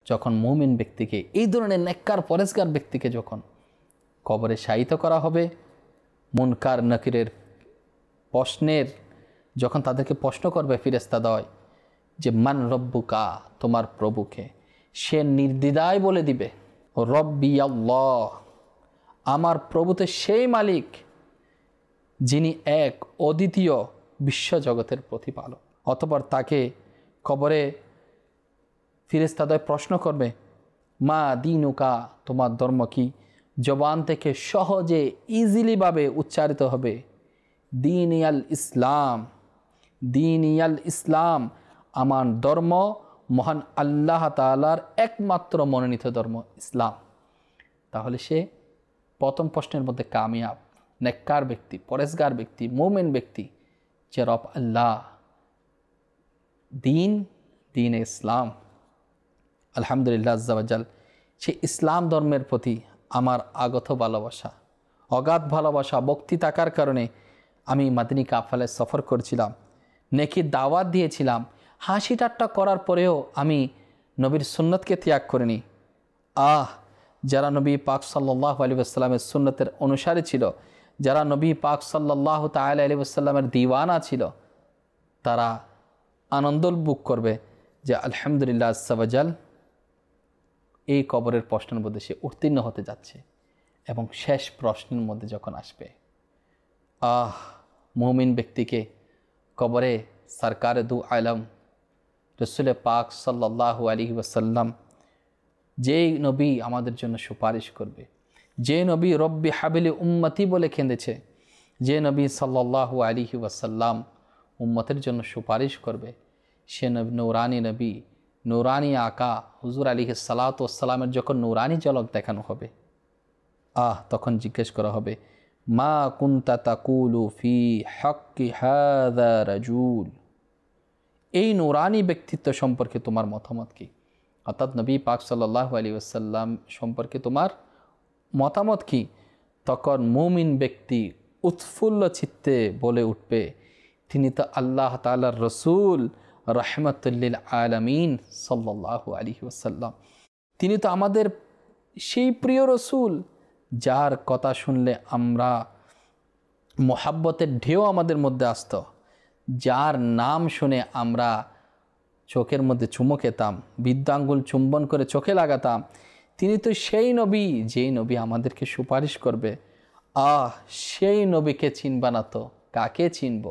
যখন মুমিন ব্যক্তিকে, এই ধরনের নেককার পরেজগার ব্যক্তিকে যখন কবরে শায়িত করা হবে, মুনকার নকিরের প্রশ্নের, যখন তাদেরকে প্রশ্ন করবে ফেরেশতাদ্বয় যে মান রব্বুকা, তোমার প্রভুকে, সে নির্দ্বিধায় বলে দিবে রব্বি আল্লাহ, আমার প্রভুতে সেই মালিক যিনি এক অদ্বিতীয় বিশ্বজগতের প্রতিপালক। অতঃপর তাকে কবরে ফেরেশতাদ্বয় প্রশ্ন করবে মা দিনুকা, তোমার ধর্ম কি? জবান থেকে সহজে ইজিলিভাবে উচ্চারিত হবে দীনিয়াল ইসলাম, দীনিয়াল ইসলাম, আমার ধর্ম মহান আল্লাহ তাআলার একমাত্র মনোনীত ধর্ম ইসলাম। তাহলে সে প্রথম প্রশ্নের মধ্যে কামিয়াব, নেককার ব্যক্তি, পরেজগার ব্যক্তি, মুমিন ব্যক্তি, যে রব আল্লাহ, দিন ইসলাম। আলহামদুলিল্লাহ আজ্জা ওয়া জাল, সে ইসলাম ধর্মের প্রতি আমার আগত ভালোবাসা, অগাধ ভালোবাসা, ভক্তি থাকার কারণে আমি মাদিনী কাফেলায় সফর করেছিলাম, নেকির দাওয়াত দিয়েছিলাম, হাসি ঠাট্টা করার পরেও আমি নবীর সুন্নতকে ত্যাগ করিনি। যারা নবী পাক সাল্লাল্লাহু আলাইহি ওয়াসাল্লামের সুন্নতের অনুসারী ছিল, যারা নবী পাক সাল্লাল্লাহু তাআলা আলাইহি ওয়াসাল্লামের দিওয়ানা ছিল, তারা আনন্দ বুক করবে যে আলহামদুলিল্লাহ আজ্জা ওয়া জাল এই কবরের প্রশ্নের মধ্যে সে উত্তীর্ণ হতে যাচ্ছে। এবং শেষ প্রশ্নের মধ্যে যখন আসবে, মুমিন ব্যক্তিকে কবরে সরকার দু আলম রসুল পাক সাল্লাল্লাহু আলাইহি ওয়াসাল্লাম, যেই নবী আমাদের জন্য সুপারিশ করবে, যে নবী রব্বি হাবিলি উম্মতি বলে কেঁদেছে, যে নবী সাল্লাল্লাহু আলাইহি ওয়াসাল্লাম উম্মতের জন্য সুপারিশ করবে, সে নূরানি নবী, নূরানি আকা হুজুর আলাইহিস সালাতু ওয়াস সালামের যখন নূরানি ঝলক দেখানো হবে, তখন জিজ্ঞেস করা হবে মা কুনতা তাকুলু ফি হাক্কি হাযা রাজুল, এই নূরানি ব্যক্তিত্ব সম্পর্কে তোমার মতামত কি? অর্থাৎ নবী পাক সাল্লাল্লাহু আলাইহি ওয়াসাল্লাম সম্পর্কে তোমার মতামত কি? তখন মুমিন ব্যক্তি উৎফুল্ল চিত্তে বলে উঠবে, তিনি তো আল্লাহ তাআলার রসুল রাহমাতুল লিল আলামিন সাল্লাল্লাহু আলাইহি ওয়াসাল্লাম, তিনি তো আমাদের সেই প্রিয় রসুল যার কথা শুনলে আমরা মোহাব্বতের ঢেউ আমাদের মধ্যে আসতো, যার নাম শুনে আমরা চোখের মধ্যে চুমো খেতাম, বৃদ্ধাঙ্গুল চুম্বন করে চোখে লাগাতাম। তিনি তো সেই নবী, যেই নবী আমাদেরকে সুপারিশ করবে। সেই নবীকে চিনবা না তো কাকে চিনব?